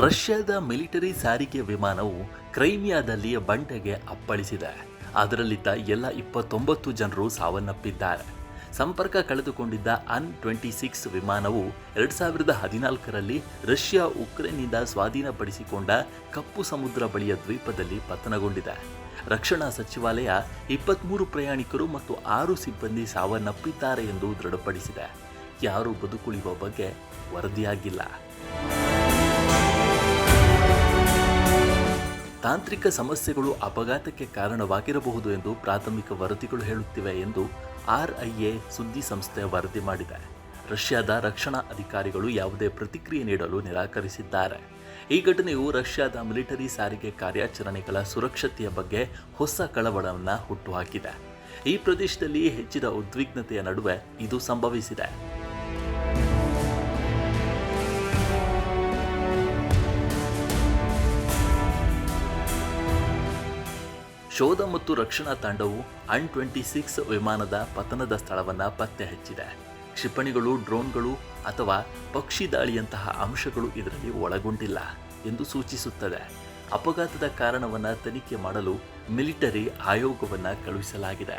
ರಷ್ಯಾದ ಮಿಲಿಟರಿ ಸಾರಿಗೆ ವಿಮಾನವು ಕ್ರೈಮಿಯಾದಲ್ಲಿ ಬಂಡೆಗೆ ಅಪ್ಪಳಿಸಿದೆ. ಅದರಲ್ಲಿದ್ದ ಎಲ್ಲ 29 ಜನರು ಸಾವನ್ನಪ್ಪಿದ್ದಾರೆ. ಸಂಪರ್ಕ ಕಳೆದುಕೊಂಡಿದ್ದ ಅನ್-26 ವಿಮಾನವು 2014ರಲ್ಲಿ ರಷ್ಯಾ ಉಕ್ರೇನ್ನಿಂದ ಸ್ವಾಧೀನಪಡಿಸಿಕೊಂಡ ಕಪ್ಪು ಸಮುದ್ರ ಬಳಿಯ ದ್ವೀಪದಲ್ಲಿ ಪತನಗೊಂಡಿದೆ. ರಕ್ಷಣಾ ಸಚಿವಾಲಯ 23 ಪ್ರಯಾಣಿಕರು ಮತ್ತು 6 ಸಿಬ್ಬಂದಿ ಸಾವನ್ನಪ್ಪಿದ್ದಾರೆ ಎಂದು ದೃಢಪಡಿಸಿದೆ. ಯಾರೂ ಬದುಕುಳಿಯುವ ಬಗ್ಗೆ ವರದಿಯಾಗಿಲ್ಲ. ತಾಂತ್ರಿಕ ಸಮಸ್ಯೆಗಳು ಅಪಘಾತಕ್ಕೆ ಕಾರಣವಾಗಿರಬಹುದು ಎಂದು ಪ್ರಾಥಮಿಕ ವರದಿಗಳು ಹೇಳುತ್ತಿವೆ ಎಂದು RIA ಸುದ್ದಿ ಸಂಸ್ಥೆ ವರದಿ ಮಾಡಿದೆ. ರಷ್ಯಾದ ರಕ್ಷಣಾ ಅಧಿಕಾರಿಗಳು ಯಾವುದೇ ಪ್ರತಿಕ್ರಿಯೆ ನೀಡಲು ನಿರಾಕರಿಸಿದ್ದಾರೆ. ಈ ಘಟನೆಯು ರಷ್ಯಾದ ಮಿಲಿಟರಿ ಸಾರಿಗೆ ಕಾರ್ಯಾಚರಣೆಗಳ ಸುರಕ್ಷತೆಯ ಬಗ್ಗೆ ಹೊಸ ಕಳವಳವನ್ನು ಹುಟ್ಟುಹಾಕಿದೆ. ಈ ಪ್ರದೇಶದಲ್ಲಿ ಹೆಚ್ಚಿದ ಉದ್ವಿಗ್ನತೆಯ ನಡುವೆ ಇದು ಸಂಭವಿಸಿದೆ. ಶೋಧ ಮತ್ತು ರಕ್ಷಣಾ ತಂಡವು ಅನ್-26 ವಿಮಾನದ ಪತನದ ಸ್ಥಳವನ್ನು ಪತ್ತೆ ಹಚ್ಚಿದೆ. ಕ್ಷಿಪಣಿಗಳು, ಡ್ರೋನ್ಗಳು ಅಥವಾ ಪಕ್ಷಿ ದಾಳಿಯಂತಹ ಅಂಶಗಳು ಇದರಲ್ಲಿ ಒಳಗೊಂಡಿಲ್ಲ ಎಂದು ಸೂಚಿಸುತ್ತದೆ. ಅಪಘಾತದ ಕಾರಣವನ್ನು ತನಿಖೆ ಮಾಡಲು ಮಿಲಿಟರಿ ಆಯೋಗವನ್ನು ಕಳುಹಿಸಲಾಗಿದೆ.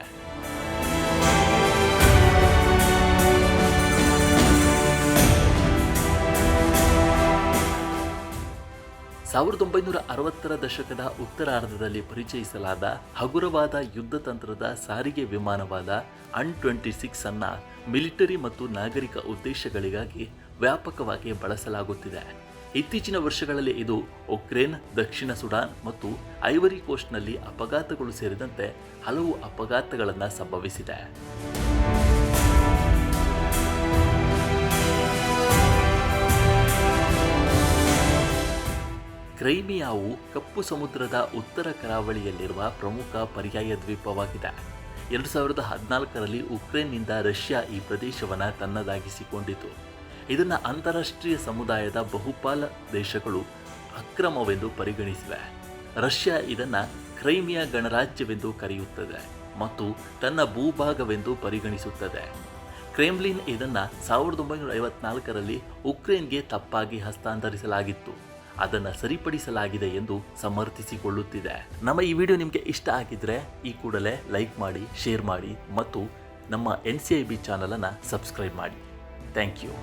1960ರ ದಶಕದ ಉತ್ತರಾರ್ಧದಲ್ಲಿ ಪರಿಚಯಿಸಲಾದ ಹಗುರವಾದ ಯುದ್ಧ ತಂತ್ರದ ಸಾರಿಗೆ ವಿಮಾನವಾದ ಅನ್-26 ಅನ್ನು ಮಿಲಿಟರಿ ಮತ್ತು ನಾಗರಿಕ ಉದ್ದೇಶಗಳಿಗಾಗಿ ವ್ಯಾಪಕವಾಗಿ ಬಳಸಲಾಗುತ್ತಿದೆ. ಇತ್ತೀಚಿನ ವರ್ಷಗಳಲ್ಲಿ ಇದು ಉಕ್ರೇನ್, ದಕ್ಷಿಣ ಸುಡಾನ್ ಮತ್ತು ಐವರಿ ಕೋಸ್ಟ್ನಲ್ಲಿ ಅಪಘಾತಗಳು ಸೇರಿದಂತೆ ಹಲವು ಅಪಘಾತಗಳನ್ನು ಸಂಭವಿಸಿದೆ. ಕ್ರೈಮಿಯಾವು ಕಪ್ಪು ಸಮುದ್ರದ ಉತ್ತರ ಕರಾವಳಿಯಲ್ಲಿರುವ ಪ್ರಮುಖ ಪರ್ಯಾಯ ದ್ವೀಪವಾಗಿದೆ. 2014ರಲ್ಲಿ ಉಕ್ರೇನ್ನಿಂದ ರಷ್ಯಾ ಈ ಪ್ರದೇಶವನ್ನು ತನ್ನದಾಗಿಸಿಕೊಂಡಿತು. ಇದನ್ನು ಅಂತಾರಾಷ್ಟ್ರೀಯ ಸಮುದಾಯದ ಬಹುಪಾಲು ದೇಶಗಳು ಅಕ್ರಮವೆಂದು ಪರಿಗಣಿಸಿವೆ. ರಷ್ಯಾ ಇದನ್ನು ಕ್ರೈಮಿಯಾ ಗಣರಾಜ್ಯವೆಂದು ಕರೆಯುತ್ತದೆ ಮತ್ತು ತನ್ನ ಭೂಭಾಗವೆಂದು ಪರಿಗಣಿಸುತ್ತದೆ. ಕ್ರೆಮ್ಲಿನ್ ಇದನ್ನು 1954ರಲ್ಲಿ ಉಕ್ರೇನ್ಗೆ ತಪ್ಪಾಗಿ ಹಸ್ತಾಂತರಿಸಲಾಗಿತ್ತು, ಅದನ್ನು ಸರಿಪಡಿಸಲಾಗಿದೆ ಎಂದು ಸಮರ್ಥಿಸಿಕೊಳ್ಳುತ್ತಿದೆ. ನಮ್ಮ ಈ ವಿಡಿಯೋ ನಿಮಗೆ ಇಷ್ಟ ಆಗಿದ್ದರೆ ಈ ಕೂಡಲೇ ಲೈಕ್ ಮಾಡಿ, ಶೇರ್ ಮಾಡಿ ಮತ್ತು ನಮ್ಮ NCIB ಚಾನಲನ್ನು ಸಬ್ಸ್ಕ್ರೈಬ್ ಮಾಡಿ. Thank you.